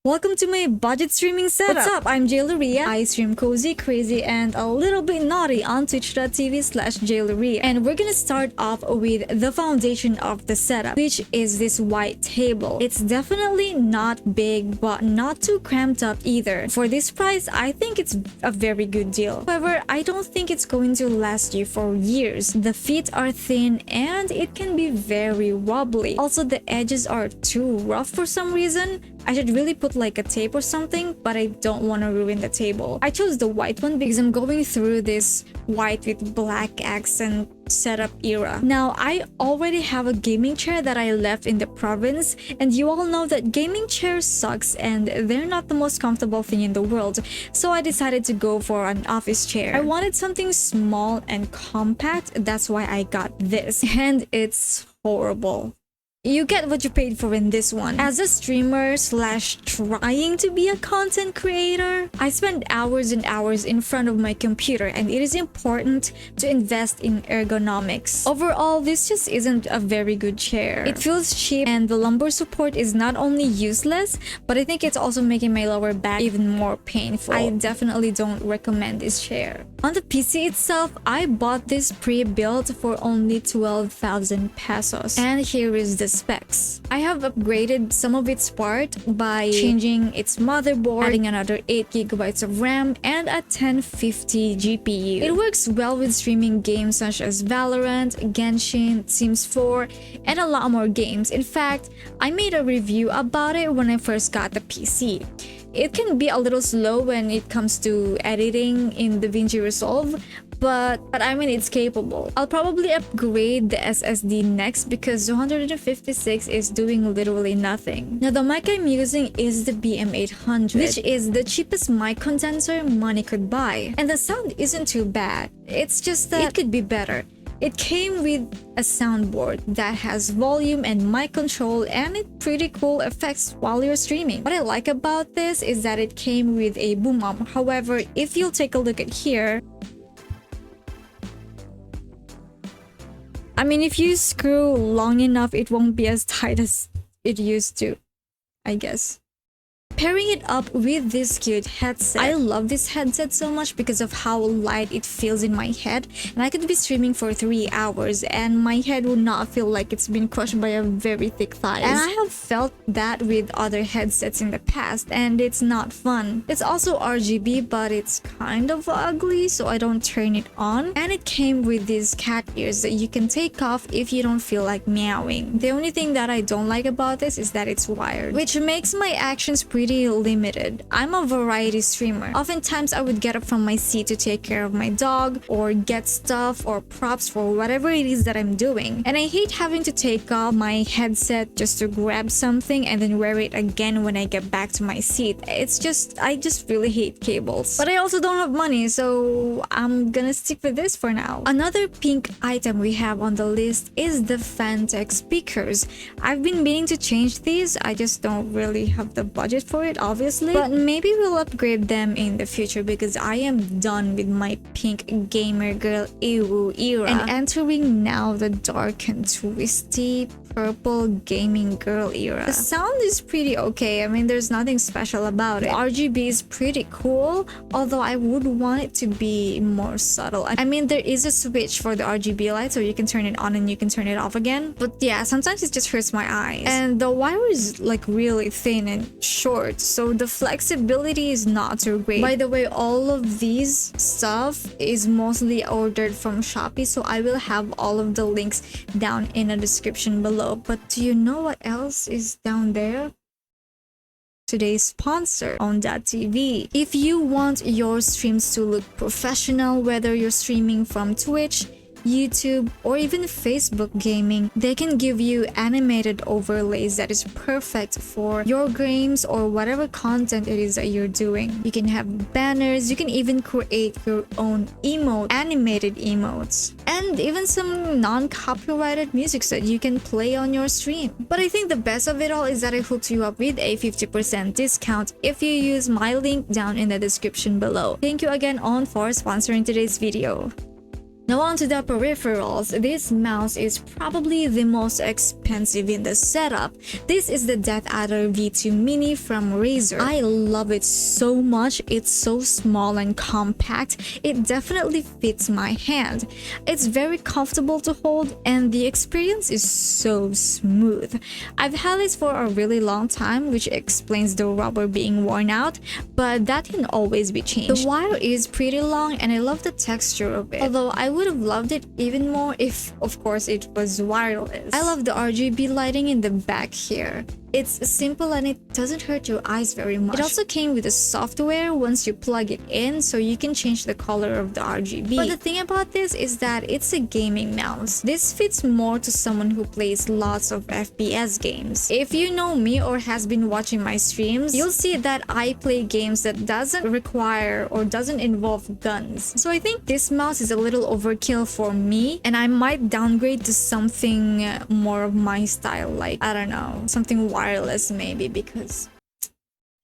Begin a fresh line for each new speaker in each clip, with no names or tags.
Welcome to my budget streaming setup. What's up? I'm Jaileria. I stream cozy, crazy, and a little bit naughty on twitch.tv/Jaileria. And we're gonna start off with the foundation of the setup, which is this white table. It's definitely not big, but not too cramped up either. For this price, I think it's a very good deal. However, I don't think it's going to last you for years. The feet are thin and it can be very wobbly. Also, the edges are too rough for some reason. I should really put like a tape or something, but I don't want to ruin the table. I chose the white one because I'm going through this white with black accent setup era. Now, I already have a gaming chair that I left in the province, and you all know that gaming chairs sucks and they're not the most comfortable thing in the world, so I decided to go for an office chair. I wanted something small and compact, that's why I got this, and it's horrible. You get what you paid for in this one. As a streamer slash trying to be a content creator, I spend hours and hours in front of my computer, and it is important to invest in ergonomics. Overall, this just isn't a very good chair. It feels cheap, and the lumbar support is not only useless, but I think it's also making my lower back even more painful. I definitely don't recommend this chair. On the PC itself, I bought this pre-built for only 12,000 pesos. And here is the specs. I have upgraded some of its part by changing its motherboard, adding another 8 GB of RAM, and a 1050 GPU. It works well with streaming games such as Valorant, Genshin, Sims 4, and a lot more games. In fact, I made a review about it when I first got the PC. It can be a little slow when it comes to editing in DaVinci Resolve, but I mean, it's capable. I'll probably upgrade the SSD next because 256 is doing literally nothing. Now, the mic I'm using is the BM800, which is the cheapest mic condenser money could buy. And the sound isn't too bad. It's just that it could be better. It came with a soundboard that has volume and mic control, and it pretty cool effects while you're streaming. What I like about this is that it came with a boom arm. However, if you'll take a look at here, I mean, if you screw long enough, it won't be as tight as it used to, I guess. Pairing it up with this cute headset. I love this headset so much because of how light it feels in my head, and I could be streaming for 3 hours and my head would not feel like it's been crushed by a very thick thighs. And I have felt that with other headsets in the past, and it's not fun. It's also RGB, but it's kind of ugly, so I don't turn it on. And it came with these cat ears that you can take off if you don't feel like meowing. The only thing that I don't like about this is that it's wired, which makes my actions pretty limited. I'm a variety streamer. Oftentimes I would get up from my seat to take care of my dog or get stuff or props for whatever it is that I'm doing. And I hate having to take off my headset just to grab something and then wear it again when I get back to my seat. I just really hate cables. But I also don't have money, so I'm gonna stick with this for now. Another pink item we have on the list is the Fantech speakers. I've been meaning to change these. I just don't really have the budget for it, obviously, but maybe we'll upgrade them in the future because I am done with my pink gamer girl ew era and entering now the dark and twisty purple gaming girl era. The sound is pretty okay. I mean, there's nothing special about it. RGB is pretty cool, although I would want it to be more subtle. I mean, there is a switch for the RGB light, so you can turn it on and you can turn it off again, but yeah, sometimes it just hurts my eyes. And the wire is like really thin and short, so the flexibility is not too great. By the way, all of these stuff is mostly ordered from Shopee, so I will have all of the links down in the description below. But do you know what else is down there? Today's sponsor, shnev.art. If you want your streams to look professional, whether you're streaming from Twitch, YouTube, or even Facebook gaming, they can give you animated overlays that is perfect for your games or whatever content it is that you're doing. You can have banners, you can even create your own animated emotes, and even some non-copyrighted music that you can play on your stream. But I think the best of it all is that I hooked you up with a 50% discount if you use my link down in the description below. Thank you again, On, for sponsoring today's video. Now on to the peripherals. This mouse is probably the most expensive in the setup. This is the Death Adder V2 Mini from Razer. I love it so much. It's so small and compact. It definitely fits my hand. It's very comfortable to hold and the experience is so smooth. I've had this for a really long time, which explains the rubber being worn out, but that can always be changed. The wire is pretty long and I love the texture of it, although I would have loved it even more if, of course, it was wireless. I love the RGB lighting in the back here. It's simple and it doesn't hurt your eyes very much. It also came with a software once you plug it in, so you can change the color of the RGB. But the thing about this is that it's a gaming mouse. This fits more to someone who plays lots of FPS games. If you know me or has been watching my streams, you'll see that I play games that doesn't require or doesn't involve guns. So I think this mouse is a little overkill for me and I might downgrade to something more of my style, like, I don't know, something wireless maybe, because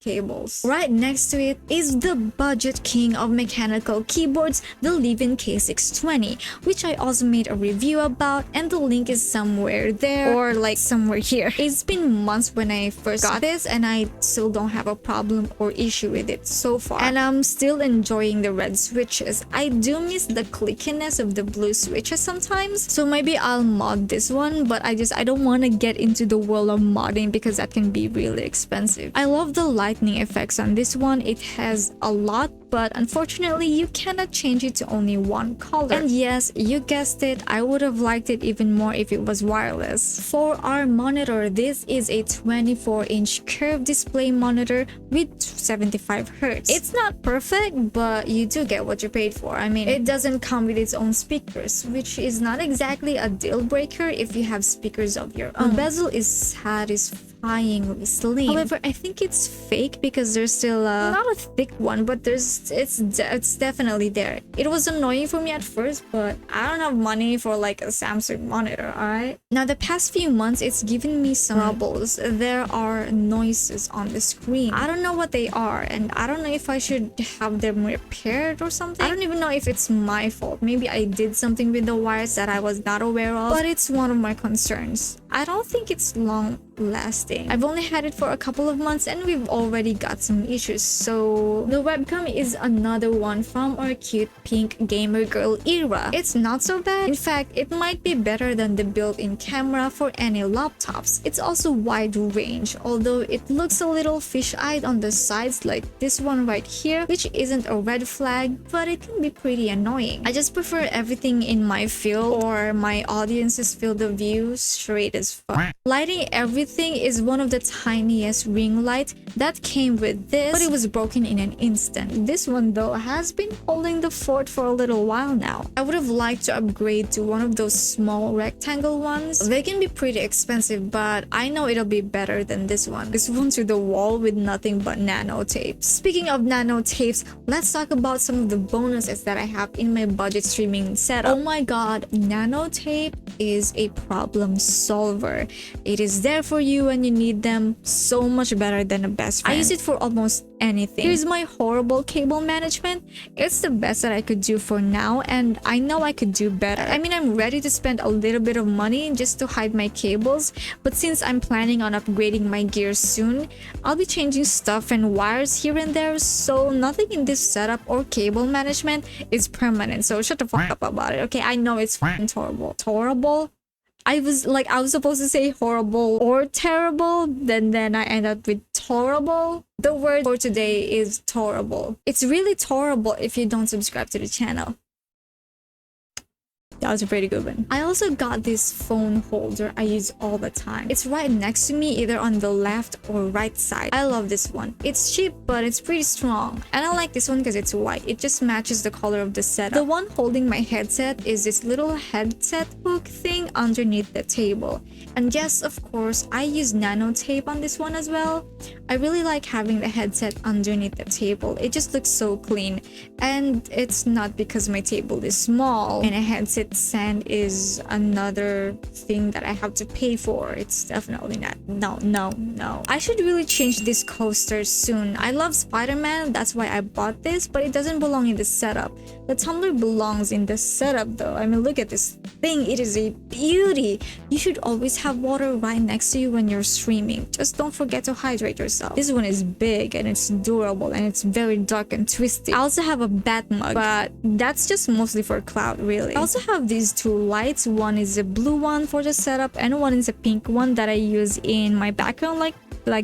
cables. Right next to it is the budget king of mechanical keyboards, the Levin K620, which I also made a review about and the link is somewhere there or like somewhere here. It's been months when I first got this and I still don't have a problem or issue with it so far, and I'm still enjoying the red switches. I do miss the clickiness of the blue switches sometimes, so maybe I'll mod this one, but I don't want to get into the world of modding because that can be really expensive. I love the lightning effects on this one. It has a lot, but unfortunately you cannot change it to only one color. And yes, you guessed it, I would have liked it even more if it was wireless. For our monitor, this is a 24-inch curved display monitor with 75 Hz. It's not perfect, but you do get what you paid for. I mean, it doesn't come with its own speakers, which is not exactly a deal breaker if you have speakers of your own. The bezel is satisfyingly slim. However, I think it's fake because there's still not a thick one, but it's definitely there. It was annoying for me at first, but I don't have money for like a Samsung monitor, alright? Now the past few months it's given me some troubles. There are noises on the screen. I don't know what they are and I don't know if I should have them repaired or something. I don't even know if it's my fault. Maybe I did something with the wires that I was not aware of, but it's one of my concerns. I don't think it's long lasting. I've only had it for a couple of months and we've already got some issues. So the webcam is another one from our cute pink gamer girl era. It's not so bad. In fact, it might be better than the built-in camera for any laptops. It's also wide range, although it looks a little fish-eyed on the sides like this one right here, which isn't a red flag, but it can be pretty annoying. I just prefer everything in my field or my audience's field of view straight as fuck. Lighting everything is one of the tiniest ring light that came with this, but it was broken in an instant. This one though has been holding the fort for a little while now. I would have liked to upgrade to one of those small rectangle ones. They can be pretty expensive, but I know it'll be better than this one. This one to the wall with nothing but nano tapes. Speaking of nano tapes, let's talk about some of the bonuses that I have in my budget streaming setup. Oh my god, nano tape is a problem solver. It is there for you when you need them, so much better than a best friend. I use it for almost anything. Here's my horrible cable management. It's the best that I could do for now, and I know I could do better. I mean, I'm ready to spend a little bit of money just to hide my cables, but since I'm planning on upgrading my gear soon, I'll be changing stuff and wires here and there, so nothing in this setup or cable management is permanent, so shut the fuck up about it, okay? I know it's fucking horrible. Horrible? I was supposed to say horrible or terrible, then I end up with horrible. The word for today is horrible. It's really horrible if you don't subscribe to the channel. That was a pretty good one. I also got this phone holder I use all the time. It's right next to me, either on the left or right side. I love this one. It's cheap, but it's pretty strong. And I like this one because it's white. It just matches the color of the setup. The one holding my headset is this little headset hook thing underneath the table. And yes, of course, I use nano tape on this one as well. I really like having the headset underneath the table. It just looks so clean. And it's not because my table is small and a headset sand is another thing that I have to pay for. It's definitely not. No. I should really change this coaster soon. I love Spider-Man, that's why I bought this, but it doesn't belong in the setup. The tumbler belongs in the setup though. I mean, look at this thing. It is a beauty. You should always have water right next to you when you're streaming. Just don't forget to hydrate yourself. This one is big and it's durable and it's very dark and twisty. I also have a bat mug, but that's just mostly for cloud, really. I also have these two lights. One is a blue one for the setup and one is a pink one that I use in my background, like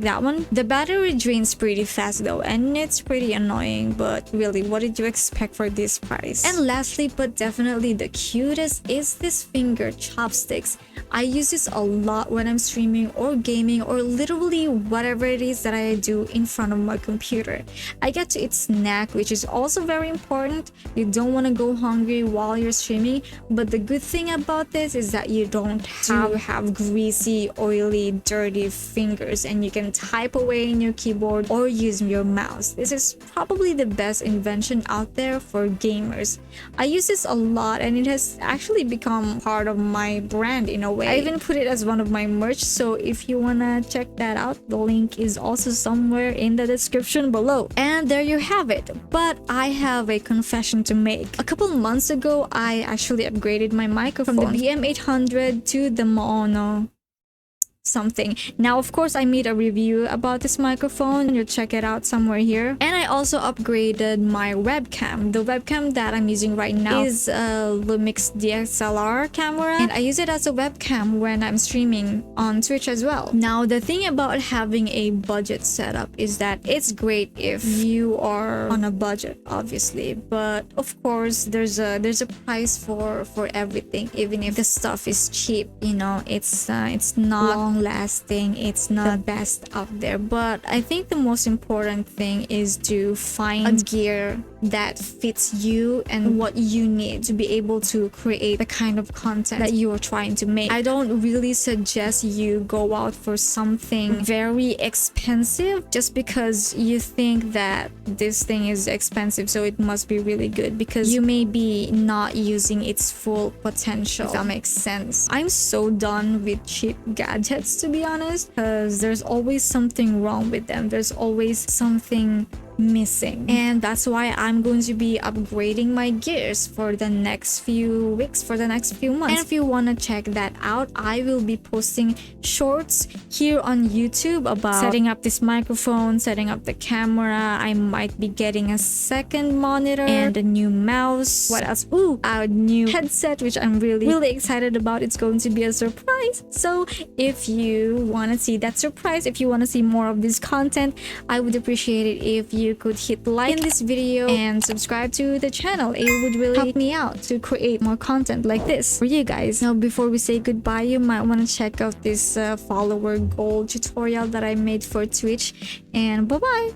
that one. The battery drains pretty fast though, and it's pretty annoying, but really, what did you expect for this price? And lastly, but definitely the cutest, is this finger chopsticks. I use this a lot when I'm streaming or gaming or literally whatever it is that I do in front of my computer. I get to eat snack, which is also very important. You don't want to go hungry while you're streaming, but the good thing about this is that you don't have greasy, oily, dirty fingers, and you can type away in your keyboard or use your mouse. This is probably the best invention out there for gamers. I use this a lot and it has actually become part of my brand in a way. I even put it as one of my merch, so if you wanna check that out, the link is also somewhere in the description below. And there you have it. But I have a confession to make. A couple months ago, I actually upgraded my microphone from the BM800 to the Mono something. Now, of course, I made a review about this microphone. You'll check it out somewhere here. And I also upgraded my webcam. The webcam that I'm using right now is a Lumix DSLR camera, and I use it as a webcam when I'm streaming on Twitch as well. Now, the thing about having a budget setup is that it's great if you are on a budget, obviously, but of course there's a price for everything. Even if the stuff is cheap, you know, it's not lasting, it's not the best out there. But I think the most important thing is to find a gear that fits you and what you need to be able to create the kind of content that you are trying to make. I don't really suggest you go out for something very expensive just because you think that this thing is expensive, so it must be really good, because you may be not using its full potential, if that makes sense. I'm so done with cheap gadgets, to be honest, because there's always something wrong with them. There's always something missing, and that's why I'm going to be upgrading my gears for the next few weeks, for the next few months. And if you want to check that out, I will be posting shorts here on YouTube about setting up this microphone, setting up the camera. I might be getting a second monitor and a new mouse. What else? Ooh, a new headset, which I'm really excited about. It's going to be a surprise. So if you want to see that surprise, if you want to see more of this content, I would appreciate it if you could hit like in this video and subscribe to the channel. It would really help me out to create more content like this for you guys. Now, before we say goodbye, you might want to check out this follower goal tutorial that I made for Twitch, and bye bye.